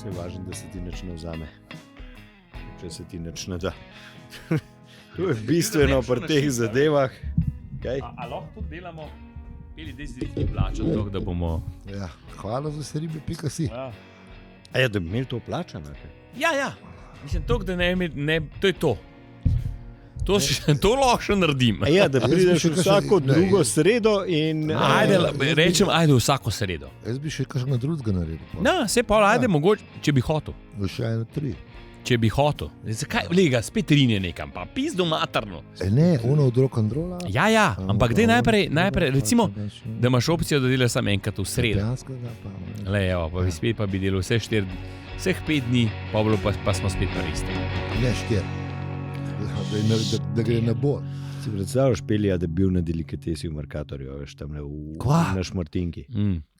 Vse je važno, da se ti nič ne vzame. Če se ti nič ne da. To je bistveno pri teh zadevah. A lahko tudi delamo, da zrihni plačati, da bomo... Ja, hvala za vse ribe, pika si. Ja. A ja, da bi imeli to plačano? Ja. Mislim, to, da ne, to je to. To lahko še naredim. A ja, da prideš vsako drugo sredo in... Ajde vsako sredo. Jaz bi še kakšnega drugega naredil. Se pa ajde mogoče, če bi hotel. Še 1-3. Če bi hotel. Zakaj? Lega, spet rinje nekam, pa pizdo materno. Ne, ono od rock'n'rolla. Ja, ampak daj najprej, recimo, da imaš opcijo, da delaš samo enkrat v sredo. Pa bi spet pa bi delal vseh 5 dni, pa smo spet pa isti. Ne, 4. Da gre na bolj. Si predstavljaš Pelija, da bi bil na delikatesi v Mercatorju, veš, tam na Šmartinki.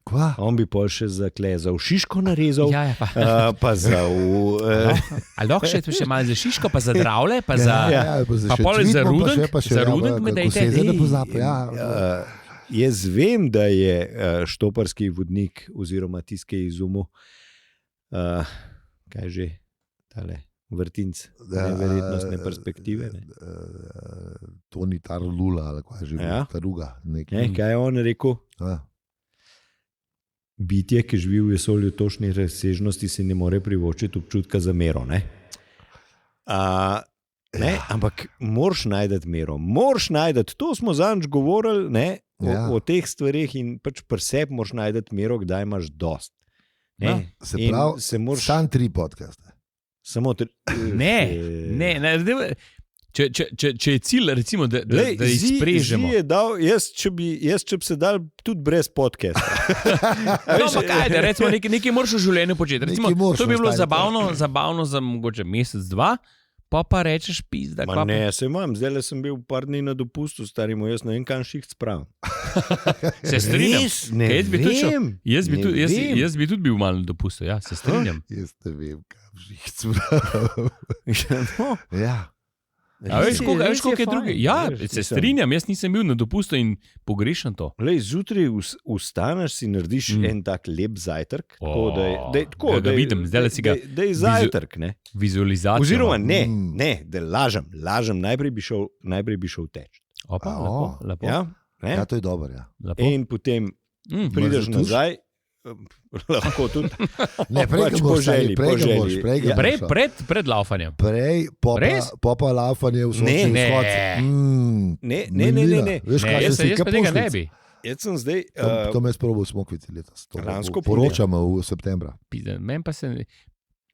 Kva? On bi pol še za šiško narezal, pa za... A lahko še malo za šiško, pa za dravle, pa za... Pa pol za rudnik me dajte. Jaz vem, da je štoparski vodnik oziroma tiskaj izumil, kaj že, tale... Vrtinc, neverjetnostne perspektive. To ni ta lula, ali kaj že, ta druga. Kaj je on rekel? Bitje, ki živi v vesolju točnih razsežnosti, se ne more privoščiti občutka za mero. Ampak moraš najti mero. To smo zadnjič govorili o teh stvarih in pač pri sebi moraš najti mero, kdaj imaš dost. Se pravi, sam 3 podcaste. Samo ne. Če je cilj, recimo, da jih sprežemo. Jaz, če bi se dal tudi brez podcasta. Recimo, nekaj moraš v življenju početi. Recimo, to bi bilo zabavno za mogoče mesec, 2, pa rečeš pizda. Ne, se imam, zdaj sem bil par dni na dopustu, starimo, jaz ne vem, kam šiht spravim. Se strinjam. Jaz bi tudi bil malo na dopustu, ja, se strinjam. Jaz ne vem, kam šiht spravim. Ja. A veš, koliko je drugi? Ja, se strinjam, jaz nisem bil na dopustu in pogrešam to. Zjutraj ustaneš, si narediš en tak lep zajtrk. Da vidim, zdaj si ga... Da je zajtrk, ne? Vizualizacijo. Oziroma ne, da lažem, najprej bi šel teč. Opa, lepo. Ja, to je dobro, ja. In potem prideš nazaj, lahko tudi. Ne, prej pred laufanjem. Prej, pa laufanje v sončni vzhod. Ne. Jaz pa tega ne bi. Jaz sem zdaj... To me je sprobal v Smokvici letos. Poročamo v septembra.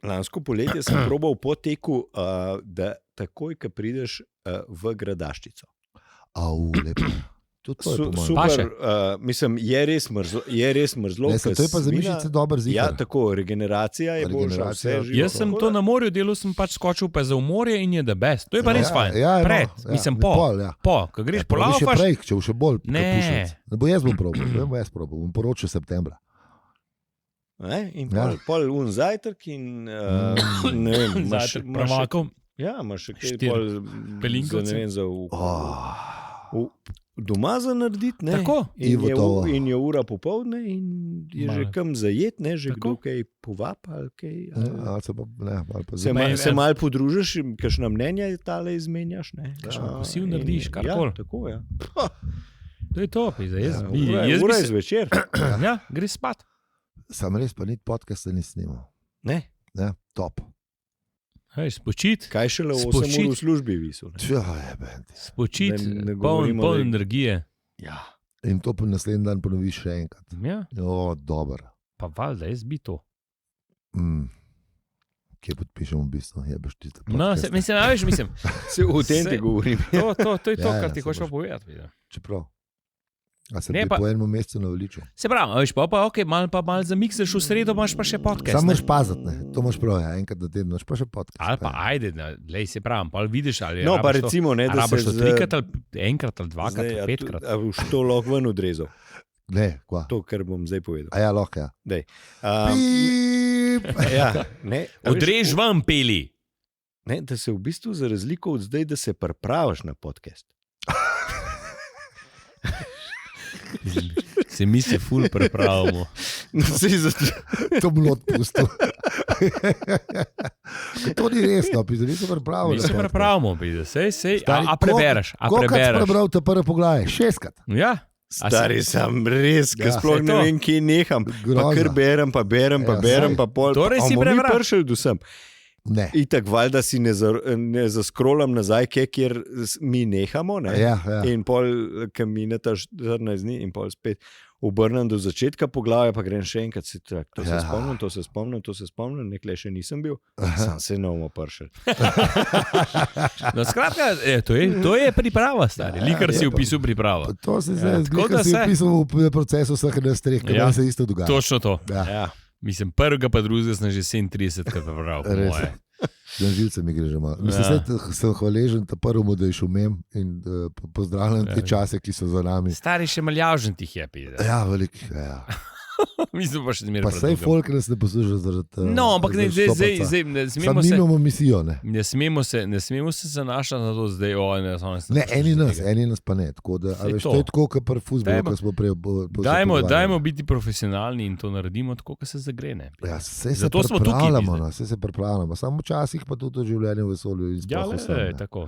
Lansko poletje sem probal po teku, da takoj, ko prideš v Gradaščico. Lepo. Super, mislim, je res mrzlo. To je pa za mišice dober zihar. Ja, tako, regeneracija je boljša. Jaz sem to na morju delal, sem pač skočil pa za v morje in je the best. To je pa res fajn. Mislim, ko greš po laufaš. Če bo še bolj kapušnic. Jaz bom probal, bom poročil septembra. In pol zajtrk in ne vem, imaš pravakom. Ja, imaš še kaj pol za doma za narediti, ne? Tako. In je ura popoldne in je že kam zajet, ne? Že kdo kaj povap ali kaj. Se malo podružiš, kakšna mnenja je tale izmenjaš, ne? Vsi narediš, karkoli. Ja, tako, ja. To je to, ura je zvečer. Ja, gre spat. Sam res pa ni podcasta ni snimal. Ne? Ja, top. Spočit. Kaj šele 8 ur v službi visu? Spočit, poln energije. Ja. In to po naslednji dan ponoviš še enkrat. Ja. Dobro. Pa valjda, jaz bi to. Kje podpišemo v bistvu? Mislim. Se v tem te govorim. To je to, kar ti hočeš povedati. Čeprav. A se bi po enem mesecu navličil. Se pravi, veš pa malo zamiksaš v sredo, imaš pa še podcast. Samo moraš paziti, ne? To moraš prav, enkrat na teden, imaš pa še podcast. Ali pa ajde, se pravi, pa vidiš, ali no, pa recimo, ne, da se... trikrat, ali enkrat, ali dvakrat, ali 5krat. A boš to lahko ven odrezal? Ne, kva? To, kar bom zdaj povedal. A ja, lahko, ja. Dej. Odrež vam, Peli. Ne, da se v bistvu za razliko od zdaj, da se pripraviš na podcast. Se mi se ful prepravimo. To bi bilo odpustil. To ni resno, mi se pripravljamo. Mi se pripravljamo, sej. A prebereš? Koliko si prebral te prve poglavje? 6-krat. Ja. Stari sem res, ker sploh ne vem, kje neham. Pa kar berem, pa pol. Torej si prebral. Mi prišel do sem. Ne. Itak valjda si ne zaskrolam nazaj, kjer mi nehamo, ne? Ja. In pol, ki mineta 14 dni in pol spet obrnem do začetka poglavja, pa grem še enkrat, to se spomnim, nekaj še nisem bil, sam se novo pršel. No, skratka, to je priprava, stari. Likar si opisal pripravo. To se zdaj, likar si opisal v procesu vseh nestreh, ker se isto dogaja. Točno to. Ja. Mislim, prvega pa drugega sem že 37 krat prebral. Na živce mi gre že malo. Mislim, sem hvaležen prvemu, da je šumem in pozdravljam te čase, ki so za nami. Stari še maljavžen tih je. Ja, velik. Ja. Mislim pa še zmeraj. Pa sej folk nas ne posluša zaradi... No, ampak zdaj ne smemo se... Sam nimamo misijo, ne? Ne smemo se zanašati na to zdaj. Ne, eni nas pa ne. Tako da, to je tako, kot pri fuzbolu, ko smo prej... Dajmo biti profesionalni in to naredimo tako, kot se zagrene. Ja, se pripravljamo. Samo včasih pa tudi življenje v vesolju. Ja, tako.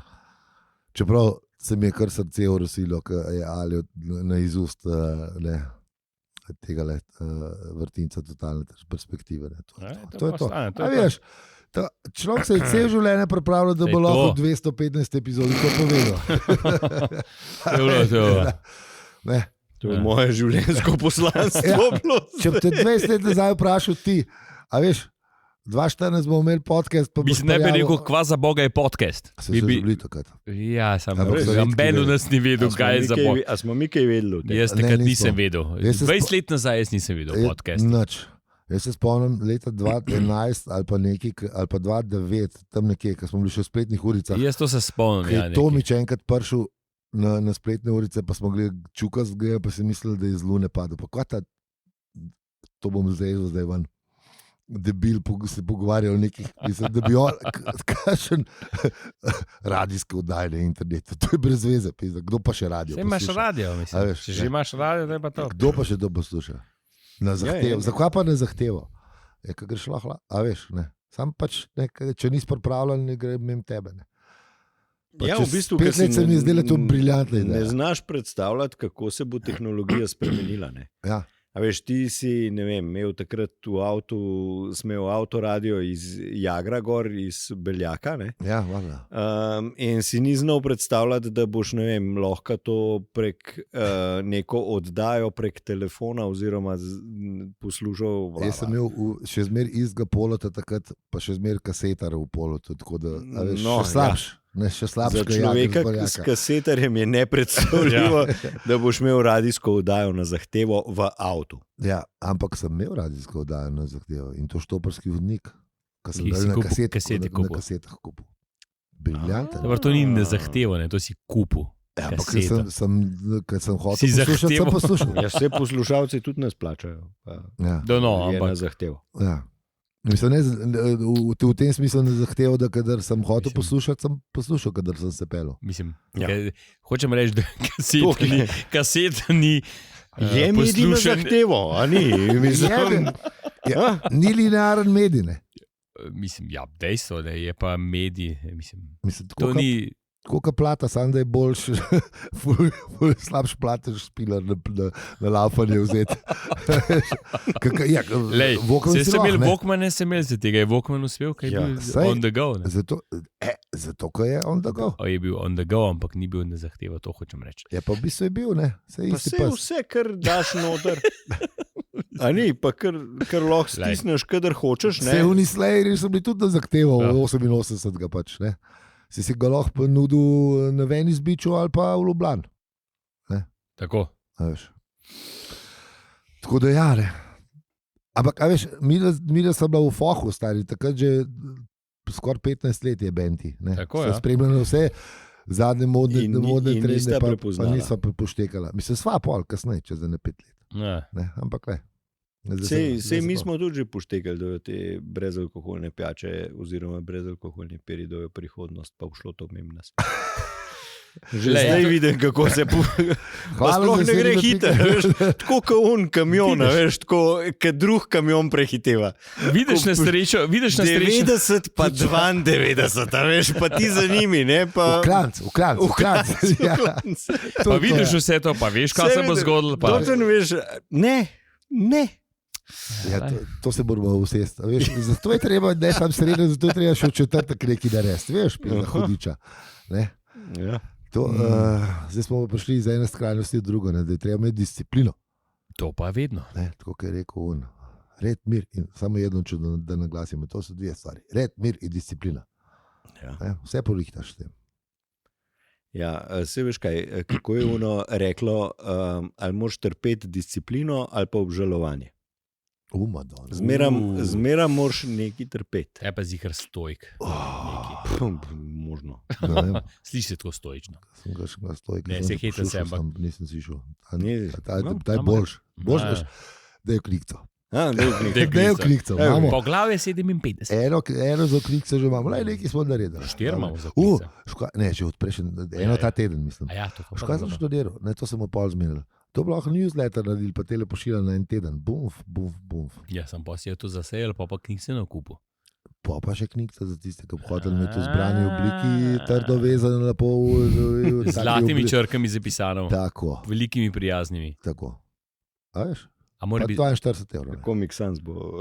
Čeprav se mi je kar srce orosilo, ker je ali na izust, ne... tega vrtinca totalne perspektive. To je to. Veš, človek se je cel življenje pripravljal, da bo lahko 215 epizod to povedal. To je moje življenjsko poslanstvo. Če bi te 20 let nazaj vprašal ti, a veš, 2014 bomo imeli podcast. Mislim, ne bi rekel, kva za Boga je podcast. Se so bili takrat. Ja, samo noben od nas ni vedel, kaj je za Boga. A smo mi kaj vedeli? Jaz takrat nisem vedel. 20 let nazaj jaz nisem vedel podcast. Nič. Jaz se spomnim leta 2011 ali pa 2009, tam nekje, ko smo bili še v spletnih uricah. Jaz to se spomnim. Kaj je Tomič enkrat prišel na spletne urice, pa smo gledali Čukas, pa si mislili, da je iz Lune padel. Pa kva to bom zdaj ven. Debil se pogovarjal o nekih, da bi on kakšen radijske oddaje na internetu. To je brez veze, kdo pa še radio posluša? Imaš radio, mislim. Če že imaš radio, da je pa to. Kdo pa še to posluša? Na zahtevo. Zakaj pa na zahtevo? Kaj greš lahko? A veš, ne. Sam pač, če nisi pripravljen, ne gre mimo tebe. Ja, v bistvu, 5 let se mi je zdelo to briljantno. Ne znaš predstavljati, kako se bo tehnologija spremenila. Ne? Ja. A veš, ti si, ne vem, imel takrat v avtu, smel avtoradio iz Jagra gor, iz Beljaka, ne? Ja, valjda. In si ni znal predstavljati, da boš, ne vem, lahko to prek neko oddajo prek telefona oziroma poslušal. Jaz sem imel še zmer izga polota takrat, pa še zmer kasetar v polotu, tako da, a veš, še slabš. Ja. Ne, še slabš, za človeka s kasetarjem je nepredstavljivo, da boš imel radijsko oddajo na zahtevo v avtu. Ja, ampak sem imel radijsko oddajo na zahtevo in to štoparski vodnik, ki sem na kasetah kupil. Briljantno. To ni na zahtevo, to si kupil. Ja, ampak ker sem hotel poslušati, sem poslušal. Ja, vse poslušalci tudi nas plačajo. Ja. Je na zahtevo. Ja. Mislim, v tem smislu ne zahteval, da kadar sem hotel poslušati, sem poslušal, kadar sem se pelil. Mislim, hočem reči, da kaseta ni je medij na zahtevo, a ni? Ni linearen medij, ne? Mislim, ja, dejstvo, da je pa medij. Mislim, to ni... Koliko plata, sam da je boljš, slabš plataš špila na laufanje vzeti. Vokman si imel, Vokman se imel za tega, je Vokman uspel, kaj je bil on the go. Zato, ko je on the go. Je bil on the go, ampak ni bil na zahtevo, to hočem reči. Ja, pa v bistvu je bil, ne? Vse, kar daš noter. A ni, pa kar lahko stisneš, kadar hočeš, ne? Vse unislejeri so bili tudi na zahtevo, 88 pač, ne? Si ga lahko nudil na Venice Beachu ali pa v Ljubljani. Tako. Tako da ja, ne. Ampak, a veš, mi da sem bila v fohu, stari, takrat že skoraj 15 let je Benti. Tako, ja. Spremljeno vse zadnje modne trende, pa nisva prepoštekala. Mislim, sva pol kasneje, čez 5 let. Ne, ampak ne. Sej mi smo tudi že poštekali, da te brezalkoholne pijače oziroma brezalkoholni piri dojo prihodnost, pa všlo to mimo nas. Že zdaj vidim, kako se sploh ne gre hitro. Tako kot un kamion, veš, tako kot drug kamion prehiteva. Vidiš na srečo. 90 pa 92, veš, pa ti za njimi. V klanc. Pa vidiš vse to, pa veš, kaj se bo zgodilo. Ne. Ja, to se moramo usesti. Zato je treba, ne sam srednjo, zato je treba še v četrtek neki narediti. Veš, za hudiča. Ja. Zdaj smo prišli iz ene skrajnosti v drugo, da je treba imeti disciplino. To pa vedno. Tako je rekel on. Red, mir in samo jedno, da naglasimo. To so dve stvari. Red, mir in disciplina. Ja. Vse porihtaš s tem. Ja, se veš kaj, kako je ono reklo, ali moraš trpeti disciplino ali pa obžalovanje. Zmeram moraš nekaj trpeti. Je pa zihar stojk. Možno. Sliši se tako stoično. Sem ga še stojk. Ne, se hejta se, ampak. Nisem si šel. Ta je boljš. Da je klikco. Dejo klikco. Po glavi je 57. Eno za klikco že imamo. Nekaj smo naredili. 4 imamo za klikco. Ne, že odprejšen. Eno ta teden, mislim. Škoda sem študiral. To sem pol zmenil. To bi lahko newsletter naredili, pa tele pošiljali na en teden. Bumf. Ja, sem pa si jo tu zasejal, pa knjig se na kupu. Pa še knjigca za tiste, ki bi hoteli imeti v zbrani obliki, trdo vezano lepo. Z zlatimi črkami zapisano. Tako. Velikimi prijaznimi. Tako. A veš? A mora biti 42 evrov. Comic Sans bo...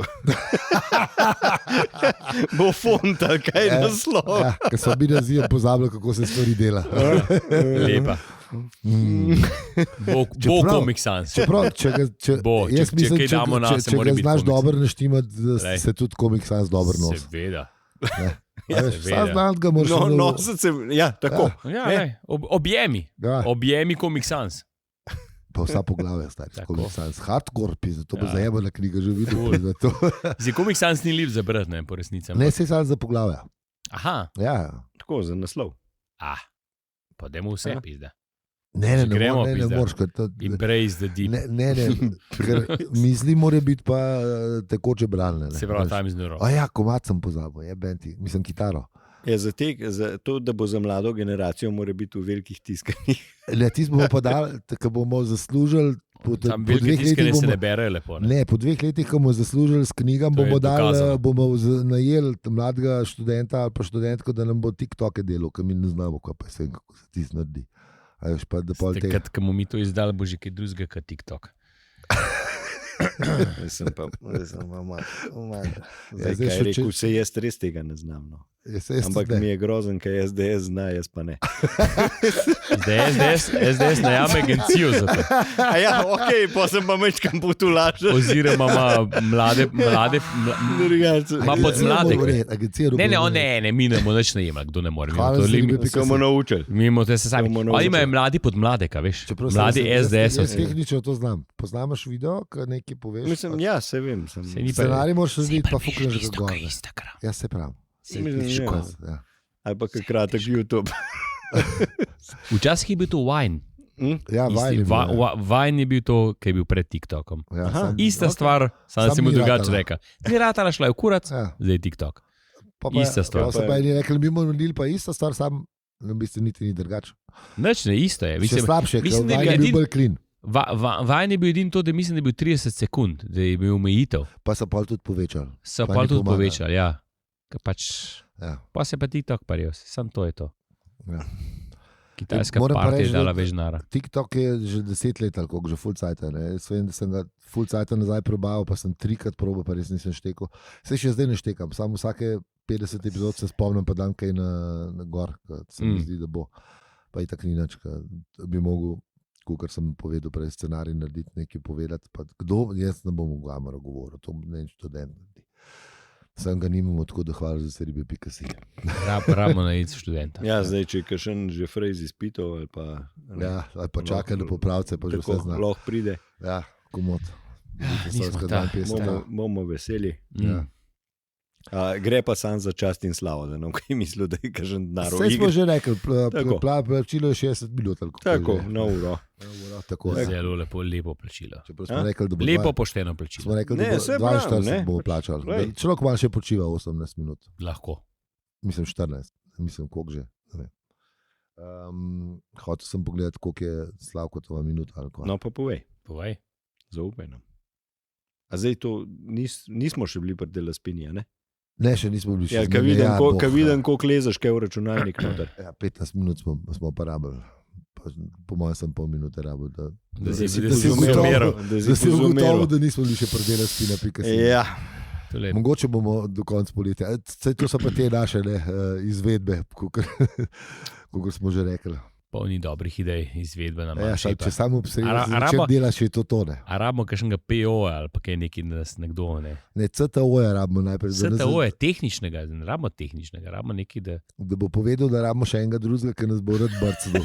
bo font, ali kaj je naslov. Ja, ker so mi razvijali pozabili, kako se stvari dela. Lepa. Bo Comic Sans. Če kaj damo na se, mora biti Comic Sans. Če ga znaš dobro naštimati, se tudi Comic Sans dobro nosi. Seveda. Sam znam, ga moraš nositi. Ja, tako. Objemi. Objemi Comic Sans. Pa vsa poglavja, stari, Comic Sans. Hardcore, to bo zajebana knjiga, že videl. Zdaj, Comic Sans ni lep za brati, ne, po resnici. Ne, se samo za poglavja. Aha. Ja. Tako, za naslov. Pa dajmo vse pizda. Ne moreš. Embrace the deep. Ne, ker misli mora biti pa tekoče bralne. Se pravi, tam iznuro. Ja, komad sem pozabil, mislim kitaro. Ja, za to, da bo za mlado generacijo, mora biti v velikih tiskanih. Ne, ti bomo pa dali, ko bomo zaslužili. Tam velike tiskanje se ne bere lepo. Ne, po 2 letih, ko bomo zaslužili s knjigam, bomo najeli mladega študenta ali pa študentko, da nam bo TikToke delal, ker mi ne znamo, kako se ti naredi. Takrat, ko bomo mi to izdali, bo že kaj drugega kot TikTok. Sem pa malo. Zdaj, kaj rekel, vse jaz res tega ne znam. No. Ampak mi je grozen, kaj SDS zna, jaz pa ne. SDS najame agencijo za to. Ja, ok, pa sem pa mečkam potulažil. Oziroma mlade ima pod mladek. Ne, mi ne bomo nič najemali, kdo ne more. Se bomo naučili. Mimo te se sami. Oni imajo mladi pod mladeka, veš. Mladi SDS. Jaz tehnično to znam. Poznamaš video, kaj nekaj poveš? Mislim, ja, se vem. Scenarij moraš razliti, pa fukneš ga gor. Ja, se pravim. Ali pa kratek YouTube. Včasih je bil to Vine. Ja, Vine je bil to, ki je bil pred TikTokom. Ista stvar, samo si mu drugače rekel. Ni ratala, šla je v kurac, zdaj je TikTok. Ista stvar. Pa pa je rekel, mi bomo naredili pa ista stvar, sam v bistvu niti ni drugače. Nič ne, isto je. Še slabše, ker Vine je bil bolj clean. Vajn je bil edin to, da mislim, da je bil 30 sekund, da je bil omejitev. Pa so pa tudi povečali. Ja. Pa se pa TikTok paril, sam to je to. Ja. Kitajska partija je dala več nara. TikTok je že 10 let, ali koliko, že full cajta. Vem, da sem ga full cajta nazaj probal, pa sem 3krat probal, pa res nisem štekal. Se še zdaj ne štekam, samo vsake 50 epizod se spomnim, pa dam kaj na gor, se mi zdi, da bo. Pa je tak ni nič, bi mogel, kot sem povedal, prej scenarij narediti, nekaj povedati. Pa kdo, jaz ne bom v Gamaro govoril, to ne je študent. Sam ga nimamo tako, da hvala za seribe.si. Ramo na id študenta. Ja, zdaj, če je kakšen že frejz izpitov ali pa... Ja, ali pa čaka na popravce, pa že vse zna. Lahko pride. Ja, komod. Bomo veseli. Ja. Gre pa sam za čast in slavo, da nam kaj mislil, da je kažen denar. Vse smo že rekli, plačilo je 60 minut. Tako, na uro. Zelo lepo plačilo. Lepo pošteno plačilo. Smo rekli, da 42 bomo plačali. Človek malo še počiva 18 minut. Lahko. Mislim 14. Mislim, koliko že. Hotel sem pogledati, koliko je Slavkotova minuta. No, pa povej. Zaupaj nam. A zdaj to nismo še bili pri Delaspini, ne? Ne, še nismo bili. Ja, kad vidim, koliko lezeš, kaj v računalnik noter. Ja, 15 minut smo pa rabili. Po mojem sem pol minute rabil. Da si ugotovil, da nismo bili še pri Delaspina. Ja. Mogoče bomo do konca poletja. To so pa te naše izvedbe, kako smo že rekli. Polni dobrih idej, izvedbe nam. Ja, če samo obsrednjo delaš, je to ne. A rabimo kakšnega PO ali pa kaj nekdo, ne? Ne, CTO-ja rabimo najprej. CTO-ja tehničnega, ne rabimo tehničnega, rabimo neki, da bo povedal, da rabimo še enega drugega, ki nas bo rad brcnil.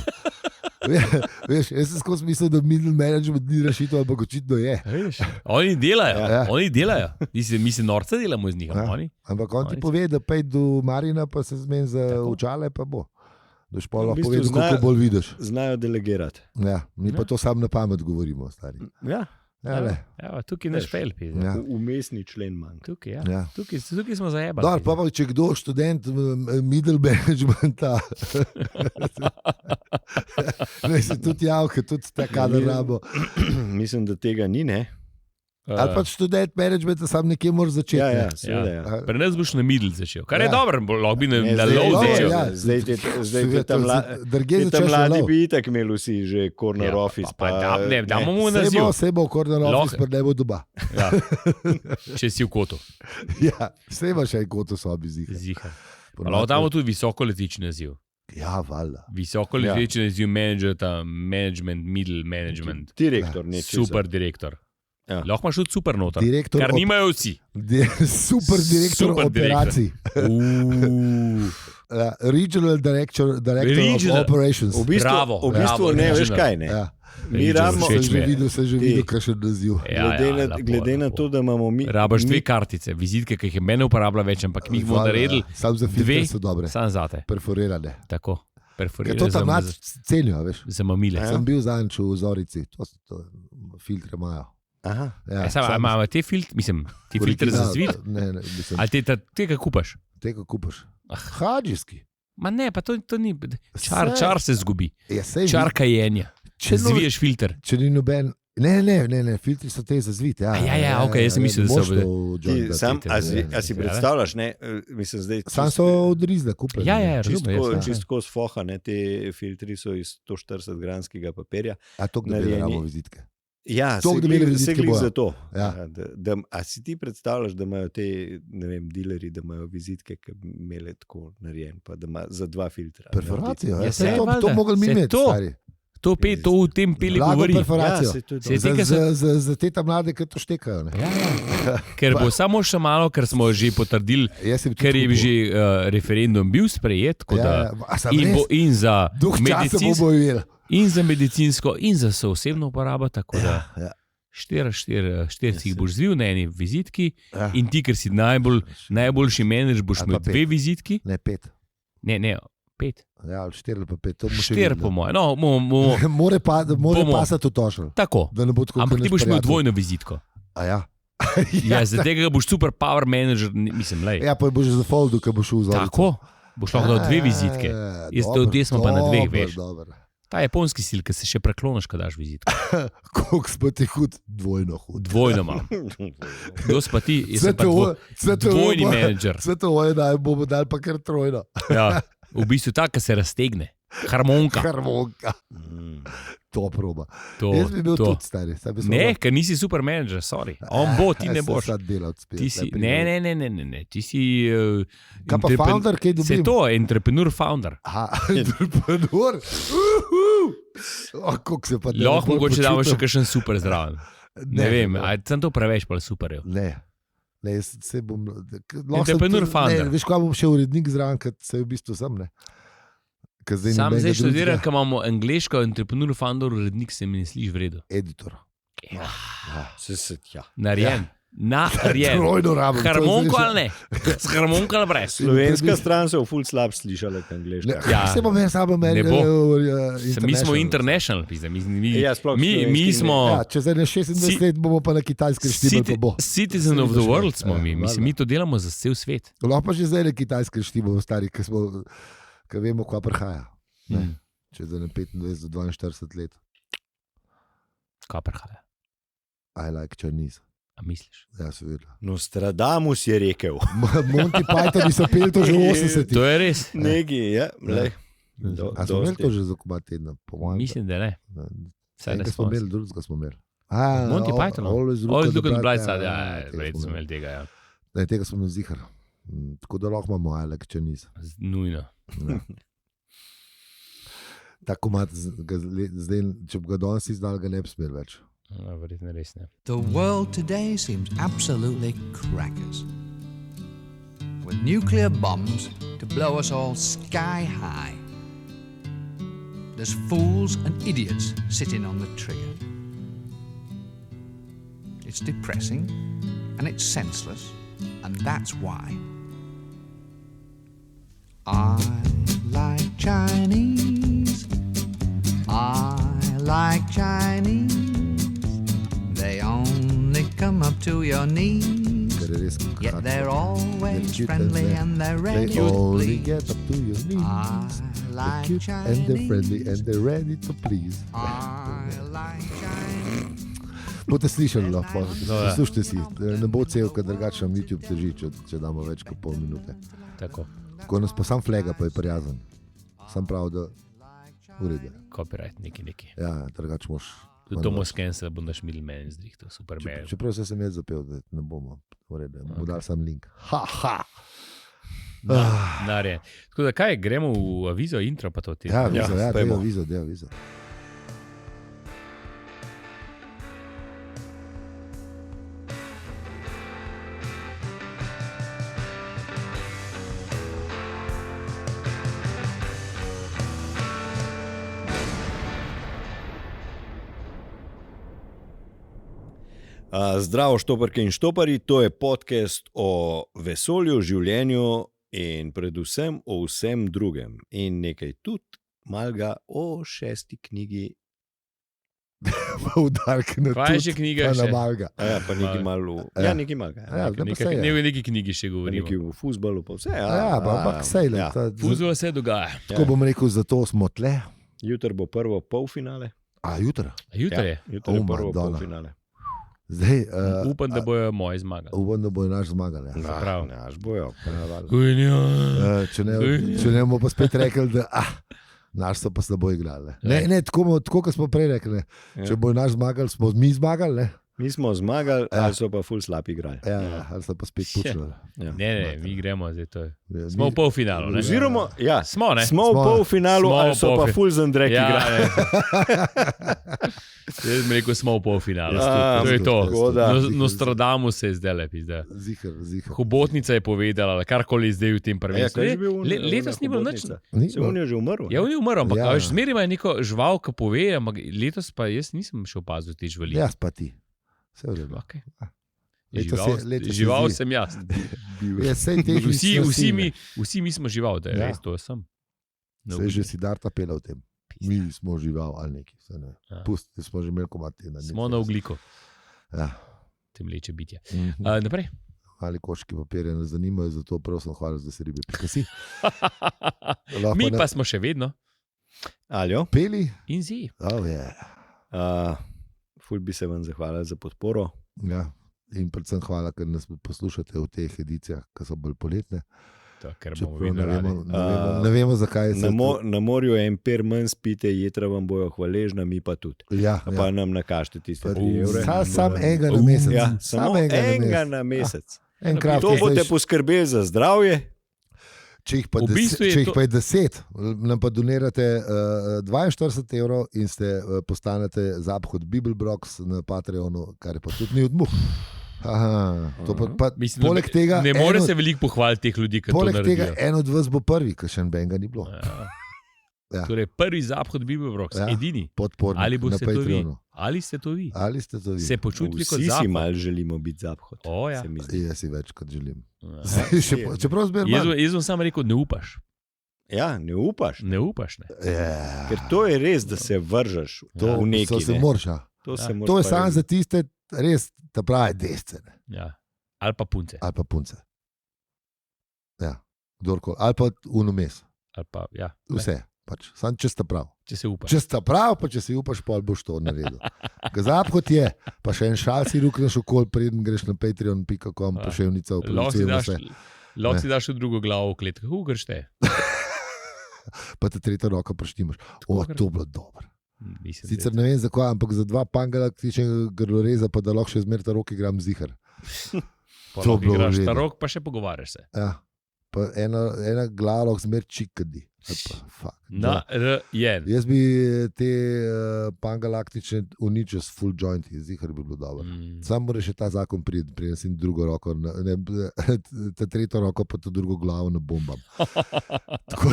Veš, jaz sem skozi mislil, da middle management ni rešitev, ampak očitno je. Oni delajo. Mi se norca delamo z njih. Ampak on ti pove, da pej do Marina, pa se zmeni za očale, pa bo. Da špa lahko povedal, koliko bolj vidiš. Znajo delegirati. Ja, mi pa to sam na pamet govorimo, stari. Ja. Tukaj naš pelpi. Umestni člen manjka. Tukaj smo zajebali. Dobar, pa če kdo študent middle managementa, ne se tudi javke, tudi ta kader rabo. Mislim, da tega ni, ne? Ali pa študent managementa sam nekje moraš začeti. Ja. Pri nas boš na middle začel, kar je dobro, lahko bi na low začel. Zdaj te mladi bi itak imeli vsi že corner office. Damo mu naziv. Se bo corner office, pa ne bo doba. Če si v kotu. Ja, se ima še en kot v sobi ziha. Lahko damo tudi visoko letični naziv. Ja, valjda. Visoko letični naziv management, middle management. Direktor. Super direktor. Ja. Lahko imaš tudi super noter, kar nimajo vsi. Super direktor operacij. Regional director of operations. V bistvu ne, veš kaj ne. Mi rabimo, se že videl, kakšen naziv. Glede na to, da imamo mi... Rabaš dve kartice, vizitke, ki jih mene uporablja več, ampak mi jih bomo naredili. Sam za filtre so dobre. Sam zate. Perforirane. Tako. To tam nad cenijo, veš. Za mamile. Sem bil zanč v Zorici. To filtre imajo. Imamo te filtre, mislim, ti filtre za zvit? Ali te kaj kupaš? Te kaj kupaš? Hadžijski. Ma ne, pa to ni, čar se zgubi. Čar kajenja. Zviješ filter. Če ni noben, ne, filtri so te za zvit. Ja, ok, jaz sem mislil, da so A si predstavljaš, ne, mislim zdaj... Sam so odrizda kupili. Ja, čistko z foha, ne, te filtri so iz 140 gramskega papirja. A to, da bi ramo vizitke. Ja, se glih za to. A si ti predstavljaš, da imajo te, ne vem, dileri, da imajo vizitke, ki bi imeli tako narejen, pa da ima za 2 filtra. Perforacijo, to mogli mi imeti, stari. To v tem peli govori. Za te ta mlade, ki to štekajo. Ker bo samo še malo, ker smo že potrdili, ker je že referendum bil sprejet, in za medicinsko, in za medicinsko, in za osebno uporabo, tako da 4 si jih boš zvil na eni vizitki in ti, ker si najboljši menedžer, boš imel 2 vizitki. Ne, 5. Ne, 5. Ja, 4 ali pa 5. 4 po moje. More pasati v tošel. Tako, ampak ti boš imel dvojno vizitko. Ja. Za tega boš super power manager, mislim, lej. Ja, pa boš za foldu, ko boš v Zorico. Tako, boš lahko dal 2 vizitke. Jaz smo pa na 2, veš. Dobar. Ta japonski stil, ki se še preklonaš, ko daš vizitko. Koliko smo ti hud? Dvojno hud. Dvojno imam. Kdo si pa ti? Jaz sem pa dvojni menedžer. Vse to je, da bomo dali pa kar trojno. Ja, v bistvu tak, ki se raztegne. Harmonka. To proba. Jaz bi bil tudi stari. Ne, ker nisi super menedžer, sorry. On bo, ti ne boš. Ti si, ne. Ti si... Kaj pa founder, kaj dobim? Se to, entrepreneur founder. Entrepreneur? Lahko mogoče damo še kakšen super zraven. Ne vem, sem to preveč pa super. Ne, se bom... Entrepreneur founder. Veš, kaj bom še urednik zraven, kad se v bistvu sem, ne? Sam zdaj študiram, ko imamo angliško, entrepreneur founder, urednik se mi ne sliši v redu. Editor. Narjen. Harmonko ali ne? S harmonko ali brez? Slovenska stran se je ful slab slišala k angliško. Se bom jaz samo ne bo. Mi smo international. Mi smo... Če zdaj ne 26 let bomo pa na kitajskem štibel, pa bo. Citizen of the world smo mi. Mi to delamo za cel svet. Lahko pa že zdaj na kitajskem štibel, stari, ki vemo, kva prihaja. Čez 25 do 42 let. Kaj prihaja? I like Chinese. A misliš? Ja, seveda. Nostradamus je rekel. Monty Pythoni so peli to že v 80-ih. To je res. Nekaj, ja. A smo imeli to že za komad tedna? Mislim, da ne. Enega smo imeli, drugega smo imeli. Monty Python. Always Look at the bright ja, side. ja, Ja, verjetno smo imeli tega, ja. Ne, tega smo imeli zihar. Tako da lahko imamo I like Chinese. Nujno. Ja. Ta komad, zdaj, če bi ga danes izdal, ga ne bi smel več. Verjetno res ne. The world today seems absolutely crackers. With nuclear bombs to blow us all sky high. There's fools and idiots sitting on the trigger. It's depressing and it's senseless, and that's why I like Chinese. I like Chinese. They only come up to your knees, yet they're always friendly and they're ready to only please. get up to your knees. I They're like cute Chinese. and they're friendly and they're ready to please. I like Chinese. Boste slišali, lahko ja. poslušajte si. Ne bo cel, ker drugače nam YouTube teži, če damo več kot pol minute. Tako. Ko nas pa sam flega, pa je prijazen. Sam prav, da urede. Copyright, neki. Ja, drugače moš. Tudi to mos cancel, bom daš mil meni zdrihto, super me. Čeprav se sem jaz zapel, da ne bomo. Urede, mu dal sam link. Ha! Narje. Tako da kaj, gremo v avizo, intro pa to ti. Ja, vizo, ja, pojmo. dej avizo. Zdravo, štoparke in štopari, to je podcast o vesolju, življenju in predvsem o vsem drugem. In nekaj tudi malega o 6. knjigi. Poudarek na Kaj je še knjiga še? na malga. Ja, pa nekaj malo. Ja. Ja, nekaj malega. Ja, zdaj pa sej je. Ne v neki knjigi še govorimo. Nekaj v fuzbalu, pa vse. Ja, ampak sej le. Ja. Fuzbol se dogaja. Tako bom rekel, zato smo tle. Jutri bo prvo polfinale. Jutra. Jutri je. Jutri je Oh, prvo Madonna. polfinale. Zdaj, Upam, da bojo moji zmagali. upam, da bo naš zmagal. Ja. Prav. Ne, až bojo. Če ne bomo pa spet rekli, da naš so pa slabo igrali. Ne, tako kot smo prej rekli. Če bo naš zmagal, smo mi zmagali. Ne? Mi smo zmagali, Ja. ali so pa ful slab igrali. Ja, ali so pa spet pučili. Ja. Ne, mi gremo zdaj to. Ja, Smo v polfinalu, ne? Oziroma, ja, Smo, ne? smo v Smo. polfinalu, Smo ali v so pa polfi- ful zandrek Ja, igrali. Jaz bi rekel, smo v polfinalu. Ja, To je to. tako da. Nostradamus se je zdaj lepi. Zihar. Hobotnica je povedala, karkoli zdaj v tem Ja, prvenstvu. kaj je že bil Letos ni bilo nič. Se on je že umrl. Ja, on je umrl, ampak Ja. zmeraj ima neko žival, ki pove, ampak letos pa jaz nisem še opazil te živali. Jaz pa ti. Vse v redu. Okay. Letos se Žival zdi. sem jaz. Ja, sej te Vsi mi smo žival, da je Ja. res, to sem. Se je že Siddharta pela v tem. Mi smo žival ali neki. Ja. Pusti, smo že imeli komati. Smo na ogliku, Ja. te mleče bitje. Mhm. Naprej. Ali koški papirje nas zanimajo, zato prav sem hvala, da si ribe. Si. Mi pa smo še vedno Aljo, peli. in zi. Oh, yeah. ful bi se vam zahvalil za podporo. Ja. In predvsem hvala, ker nas poslušate v teh edicijah, ki so bolj poletne. To, ker bomo Čeprav vedno radi. ne vemo, zakaj se Na morju en per manj spite, jetra vam bojo hvaležna, mi pa tudi. Ja, Pa nam nakažite tiste 3 evre. Sam enega na mesec. Ja, Sam samo enega enega na mesec. Enkrat To boste poskrbeli za zdravje. Če jih pa, V bistvu je če jih to- pa je 10, nam pa donirate 42 evrov in postanete zaphod Bibelbrox na Patreonu, kar je pa tudi ni odmuh. Aha, to pa, Mislim, poleg tega, ne more en od- se veliko pohvaliti teh ljudi, ki to poleg tega naredijo. en od vas bo prvi, ker še benga ni bilo. Ja. Ja. Torej, prvi zaphod Bibelbrox, Ja. edini. Podpornik Ali na boste to vi? Patreonu. Ali ste to vi? Ali ste to vi? Se počutili kot Vsi si zahod? mal želimo biti zaphod. O, ja. se mi zdi. Jaz si več kot želim. Ja. Čeprav zmeraj manj. Jaz sem samo rekel, ne upaš. Ja, ne upaš. Ne upaš. Ne. Ja. Ker to je res, da se vržeš To v neki. se moraš. To, Ja. se moraš To je pa samo res- za tiste, res, ta pravi desce. Ja. Ali pa punce. Ali pa punce. Ja, kdorkoli. Ali pa unomes. Ali pa, ja. Vse. Pač, sam če sta prav. Če se upaš. Če sta prav, pa če si upaš, pol boš to naredil. Gazab kot je, pa še en šal si rukneš okol, preden greš na patreon.com, poševnica v producijo. Lahko si daš v drugo glavo v klet, kako greš te? Pa te tretjo roko preštimaš. To je bilo dobro. Mislim, Sicer ne vem zakaj, ampak za 2 pangalaktičnega grloreza, pa da lahko še zmer ta rok igram zihar. To bi igraš ta rok, pa še pogovarjaš se. Ja. Pa ena glava lahko zmer čikadi. Jaz bi te pangalaktične uničil s full jointi, zihar bi bilo dobro. Sam moraš še ta zakon priti, preden drugo roko, ta tretjo roko pa to drugo glavo ne bombam. Tako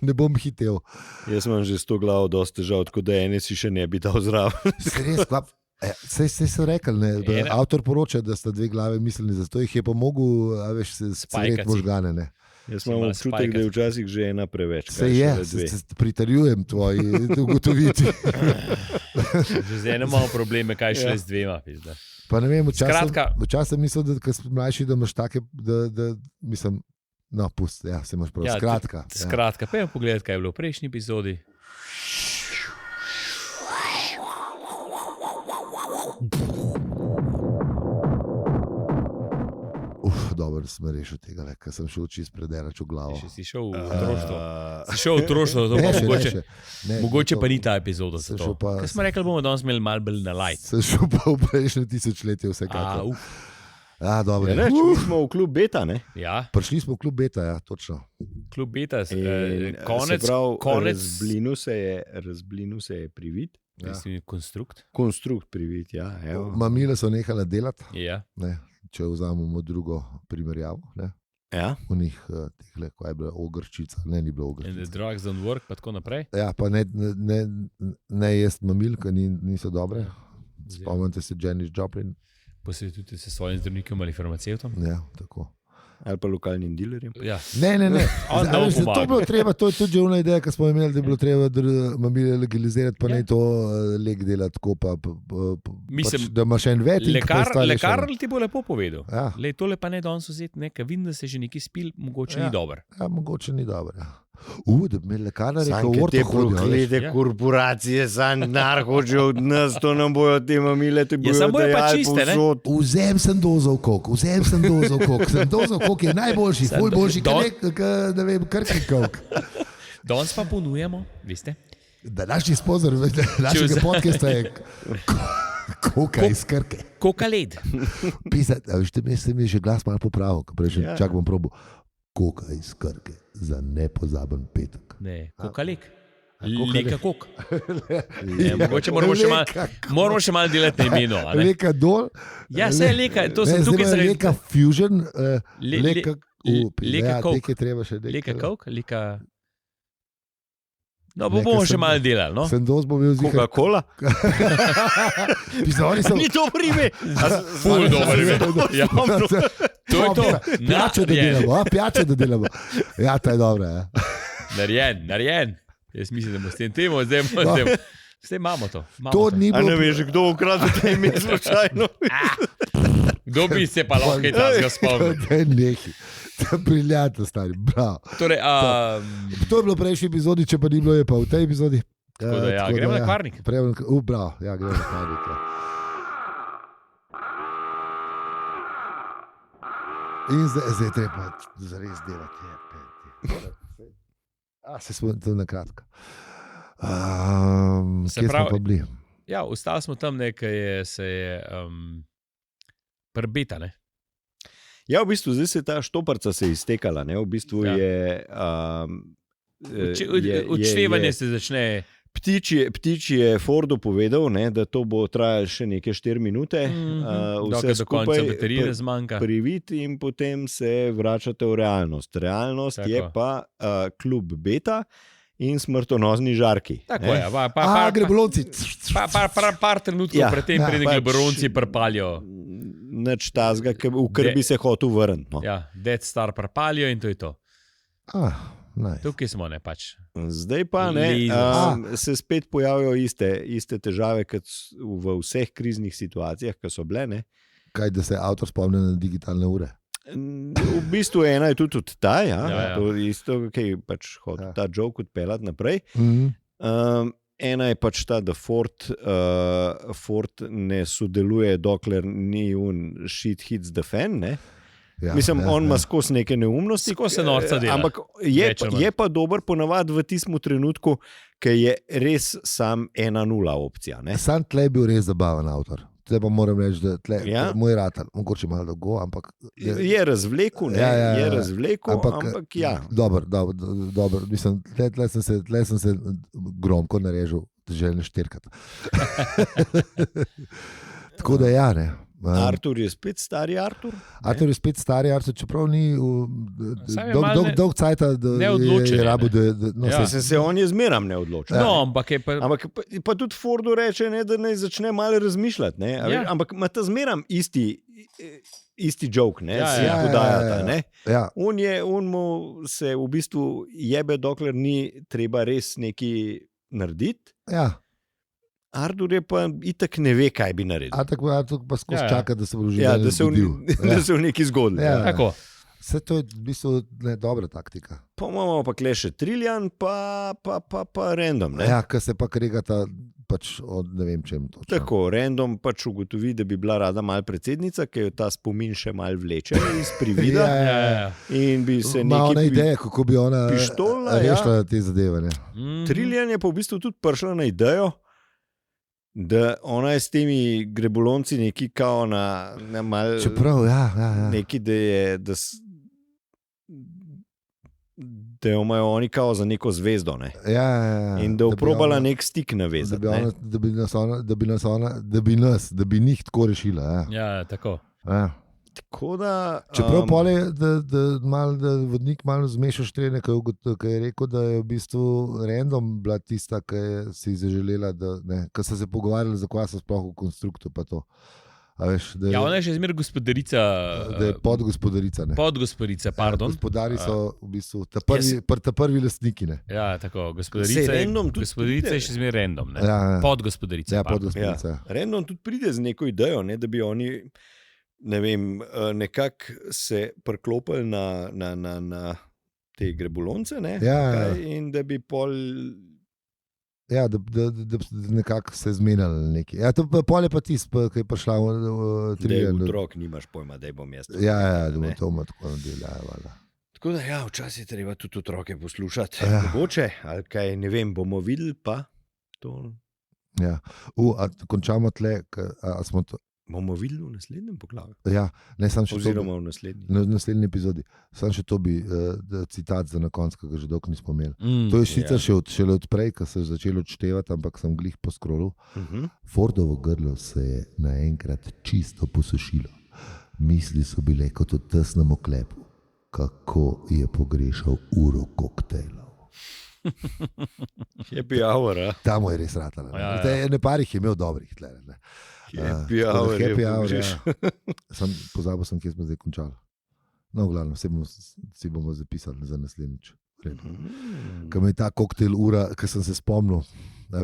ne bom hitel. Jaz imam že s to glavo dosti težav, tako da ene si še ne bi dal zraven. Sej so rekli, avtor poroča, da sta 2 glave mislili, zato jih je pa mogel spajkati možgane. Ne. Jaz imam občutek, da je včasih že ena preveč. Se je, pritarjujem tvoji ugotoviti. Že z enem imamo probleme, kaj šele z 2. Pa ne vem, včasih mislim, da ko si mlajši, da imaš take, da mislim, no, pust, se imaš prav. Skratka, pa je pogledati, kaj je bilo v prejšnji epizodi. Dobro, da sem rešil tega, ker sem šel čist predelač v glavo. Si šel v otroštvo. Si šel v otroštvo, mogoče pa ni ta epizoda. Kaj smo rekli, bomo danes imeli malo bolj na light. Sem šel pa v prejšnje tisočletje vsekakor. Dobro. Mi smo v klub Beta, ne? Ja. Prišli smo v klub Beta, ja, točno. Klub Beta, konec. Razblinil se je privid. Konstrukt privid, ja. Mamile so nehala delati. Ja. Ne. Če vzamemo drugo primerjavo, ne? Ja. V njih, kaj je bila ogrčica, ni bila ogrčica. And the drugs don't work, pa tako naprej. Ja, pa ne jest mamil, ker niso dobre. Spomnite se Janis Joplin. Posvetujte se svojim zdravnikom ali farmacevtom. Ja, tako. Ali pa lokalnim dilerjem. Ja. Ne. To je bilo treba, to je tudi že ona ideja, ki smo imeli, da je bilo treba mamile legalizirati, pa ne to lek delati tako, mislim, da imaš en vet. Lekar ti bo lepo povedal. Ja. Tole pa ne danes vzeti, ker vidim, da se že neki spil, mogoče ni dober. Ja, mogoče ni dober, ja. Da bi me lekarna rekel, te proklete korporacije, denar hočejo od nas, to nam bojo te mamile, ti bojo dajali povsod. Vzem sem dozov kok, sem dozov kok je najboljši, ful boljši, ne vem, krki kok. Danes pa ponujemo, veste? Današnji spozor našega podcasta je koka iz Krke. Koka led. Pisati, veste, mi je že glas malo popravil, čak bom probal. Koka iz Krke za nepozaben petek. Ne, koka lek. Leka kok. Mogoče moramo še malo delati na imenu. Leka dol. Ja, se je leka. To sem tukaj zaradi. Leka fusion. Leka kok. Leka kok. No, bomo še malo delali, no? Sem dost bom bil zihar. Coca-Cola? Ni to prime. Ful dober ime. To je to. Pijačo da delamo. Ja, to je dobro. Narejen. Jaz mislim, da bomo s tem temo, zdaj imamo to. To ni bilo. A ne veš, kdo ukradil to ime slučajno? Kdo bi se pa lahko kaj tazga spomnil? Nehi. Briljantno, stari, bravo. Torej, to je bilo v prejšnji epizodi, če pa ni bilo, je pa v tej epizodi. Tako da, ja, gremo na Kvarnik. Bravo, ja, gremo na Kvarnik. In zdaj treba zares delati. Se smo to nakratko. Kje smo pa bili? Ja, ostali smo tam nekaj, se je prbeta, ne? Ja, v bistvu zdaj se ta štoparca se iztekala, ne? V bistvu je... Odštevanje se začne... Ptič je Fordu povedal, ne, da to bo trajalo še neke 4 minute. Vse skupaj privid in potem se vračate v realnost. Realnost je pa klub Beta in smrtonozni žarki. Tako je. Gre bolonci. Par trenutkov pred tem, preden gre bolonci prpalijo. Nič tazga, v krbi se hotel vrniti. No. Ja, Death Star prpalijo in to je to. Nice. Tukaj smo, ne pač. Zdaj pa ne, se spet pojavijo iste težave kot v vseh kriznih situacijah, ki so bile. Ne? Kaj, da se avtor spomne na digitalne ure? V bistvu ena je tudi ta, to isto, ki je pač hotel ta joke odpeljati naprej. Ena je pač ta, da Ford ne sodeluje, dokler ni shit hits the fan, ne? Mislim, on ima skozi neke neumnosti. Skozi se norca dela. Ampak je pa dober ponavadi v tistem trenutku, ki je res sam 1-0 opcija. Ne? Sam tle je bil res zabaven avtor. Zdaj pa moram reči, da tle moj ratar, mogoče malo dolgo, ampak... Je razvlekel, ne? Je razvlekel, ampak ja. Dobro. Mislim, tle sem se gromko narežil, želim štirkati. Tako da ja, ne. Artur je spet stari Artur. Artur je spet stari Artur, čeprav ni dolg cajta, da je rabo, se on je zmeram ne odločil. No, ampak je pa... Ampak pa tudi Fordu reče, ne, da naj začne malo razmišljati, ne. Ampak ima ta zmeram isti joke, ne, si podajata, ne. On mu se v bistvu jebe, dokler ni treba res nekaj narediti. Ja. Artur je pa itak ne ve, kaj bi naredil. Artur pa skozi čaka, da se bo življenje zgodil. Da se v neki zgodili. Tako. Vse to je v bistvu dobra taktika. Pa imamo pa kle še Trillian, pa Random. Ne? Ja, ker se pa kregata pač od ne vem čem točno. Tako, Random pač ugotovi, da bi bila rada mal predsednica, ker jo ta spomin še mal vleče iz privida. In bi se ima ona ideje, kako bi ona rešila te zadeve. Ne? Trillian je pa v bistvu tudi prišla na idejo, da ona je s temi grebolonci neki kao na mal... Čeprav, neki, da jo imajo oni kao za neko zvezdo, ne? In da uprobala nek stik navezati. Da bi njih tako rešila. Ja, tako. Tako da... Čeprav pole, da vodnik malo zmešaš trene, ki je rekel, da je v bistvu Random bila tista, ki je si zaželela, ki so se pogovarjali, zakaj so sploh v konstruktu pa to. Veš, ona je še zmer gospodarica. Da je podgospodarica. Podgospodarica, pardon. Gospodari so v bistvu ta prvi lastniki. Ne? Ja, tako, gospodarica je še zmer Random. Podgospodarica. Podgospodarica. Random tudi pride z neko idejo, ne, da bi oni... Ne vem, nekako se priklopili na te grebulonce, ne? In da bi pol... Ja, da nekako se zmenjali neki. Ja, to pol je pa tist, ki je prišla v Trillian. Da je otrok, nimaš pojma, da je bom jaz. Ja, da bo to tako nadelja. Tako da ja, včasih je treba tudi otroke poslušati. Mogoče, ali kaj, ne vem, bomo videli pa to. Ja, a končamo tle, a smo to... Bomo videli v naslednjem poglavju. Ja, ne samo še to. Oziroma v naslednji. V naslednji epizodi. Samo še to bi citat za na konc, ki ga že dolgo nismo imeli. To je sicer šele odprej, ko se je začelo odštevati, ampak sem glih po scrollu. Fordovo grlo se je naenkrat čisto posušilo. Misli so bile kot v tesnem oklepu, kako je pogrešal uro koktejlov. Happy hour, Tam je res ratala. Ne parih je imel dobrih tle. Happy hour, Pozabil sem, kje smo zdaj končali. No, v glavnem, si bomo zapisali za naslednjič. Ko me je ta koktejl ura, ko sem se spomnil.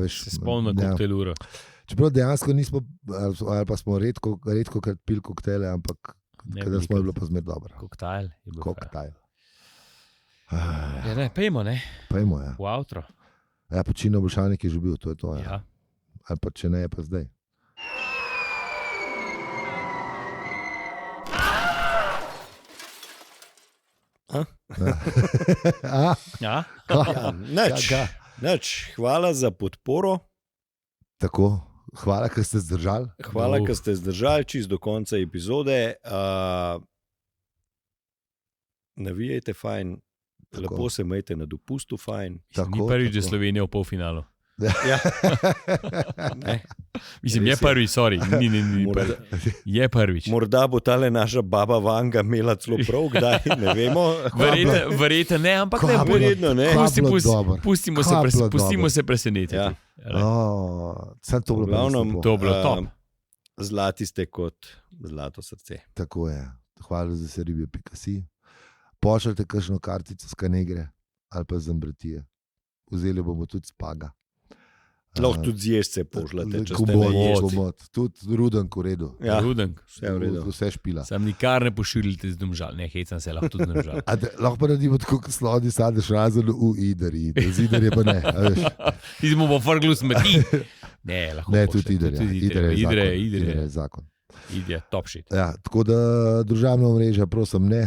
Se spomnil koktejl ura. Čeprav dejansko nismo, ali pa smo redko krat pili koktejle, ampak kadar smo je bilo pa zmer dobro. Koktajl. Ja, ne, pejmo, ne? Pejmo, ja. V outro. Ja, Počino Bolšanik je že bil, to je to. Ja. Ali pa če ne, je pa zdaj. Nič. Hvala za podporo. Tako, hvala, ker ste zdržali. Hvala, ker ste zdržali čist do konca epizode. Navijajte fajn, lepo se majte na dopustu fajn. Ni prvič, da Slovenija v polfinalu. Ja. Mislim, je prvi, sorry. Ni prvi. Je prvič. Morda bo tale naša baba Vanga imela celo prav, kdaj, ne vemo. Verjetno ne, ampak ne bo redno. Pustimo se presenetiti. Ja. To je bilo top. Zlati ste kot zlato srce. Tako je. Hvala za seribje.si. Pošljite kakšno kartico z Kanegre ali pa z Ambretije. Vzeli bomo tudi Spaga. Lahko tudi zješce pošljete, če ste komod. Tudi rudenk v redu. Ja, rudenk. Vse špila. Sam nikar ne pošiljite z Domžal, ne hecam se, lahko tudi z Domžal. Lahko pa naredimo tako, kot slodi sadeš razen v Idri. Z Idri pa ne. Ti smo pa frgli smeti. Ne, lahko ne, tudi Idri. Idri je zakon. Idri je top shit. Ja, tako da družabna mreža, prosim, ne.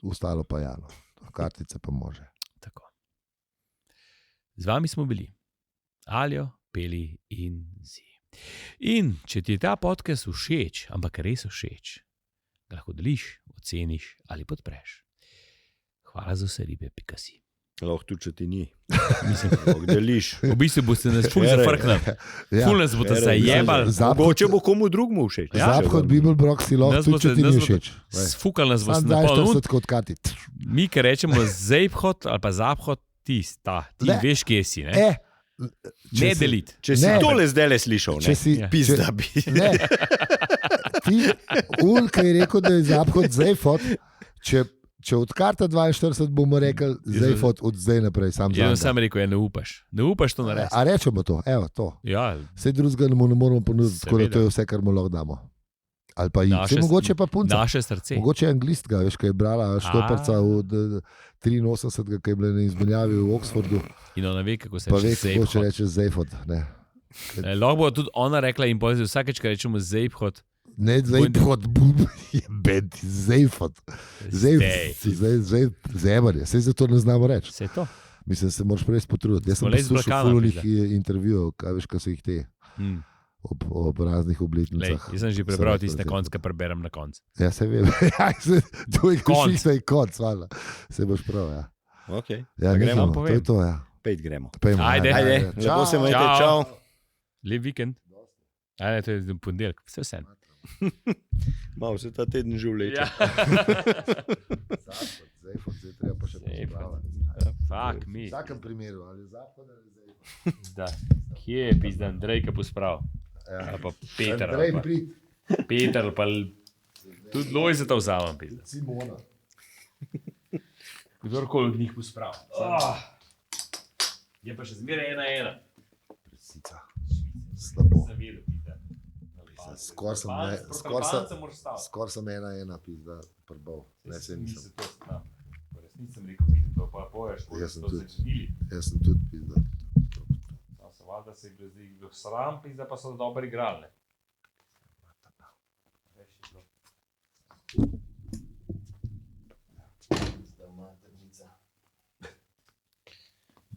Ostalo pa ja, no. Kartice pa može. Tako. Z vami smo bili Aljo, Peli in Zi. In če ti je ta podcast všeč, ampak res všeč, ga lahko deliš, oceniš ali podpreš. Hvala za vse ribe, pikasi. Lahko tudi, če ti ni. Mislim, lahko deliš. V bistvu boste nas ful zafrknili. Ful nas boste zajebali. Mogoče bo komu drugmu všeč. Zapad Bibelbrok si lahko tudi, če ti ni všeč. Sfukal nas boste na polno. Mi, ki rečemo zajbhod ali pa zaphod, ti veš, kje si, ne? Ne deliti. Če si tole zdaj slišal, ne? Pizda bi. Ne. Ti, ki je rekel, da je zaphod zajfod, če od karta 42 bomo rekli, zdaj fot od zdaj naprej. Sam rekel, ne upaš. Ne upaš to narediti. A rečemo to, evo to. Ja. Vse drugega ne moramo ponuditi, tako da to je vse, kar mu lahko damo. Ali pa jih. Mogoče pa punca. Naše srce. Mogoče anglistka, veš, kaj je brala Štoparca od 83, kaj je bila na izmenjavi v Oxfordu. In ona ve, kako se reče Zajfod. Pa ve, kako se reče Zajfod. Lahko bo tudi ona rekla in povedala, vsakeč, ko rečemo Zajfod, ne, Zajfod, je bed, Zajfod. Zemlje, vse za to ne znamo reči. Vse to. Mislim, se moraš prej potruditi. Jaz sem poslušal fulnih intervjujev, kaj veš, kaj so jih te ob raznih obletnicah. Jaz sem že prebral tiste konc, ki preberem na koncu. Ja, se vem. To je konc. Konc, hvala. Se boš prav, ja. Ok. Ja, gremo, to je to, ja. Pejt gremo. Ajde. Lepo se imejte, čau. Lep vikend. Ajde, to je ponedeljek, vse vse. Malo se ta teden že vleče. Zdaj treba pa še pospravljati. Fuck me. V vsakem primeru, ali Zahod ali Zajfod. Da, kje je pizda Andrejka pospravil? Ja. Pa Peter. Andrej prid. Peter, pa tudi Lojze to vzamem, pizda. Simona. Kdorkoli od njih pospravil. Je pa še zmeraj 1-1. Presica. Slabo. Skor sem 1-1 pizda prbal. Ne se nisem. Nisem rekel, da pa poješ, jaz sem tudi pizda. Valjda se je sram, pizda pa so dobro igrali.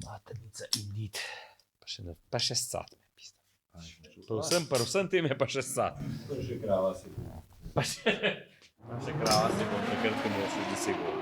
Maternica indeed. Pa še scat me pizda. Vsem tem je pa še scat. Pa še krava si. Pa še krava si bom, takrat, ko bo se dosegel.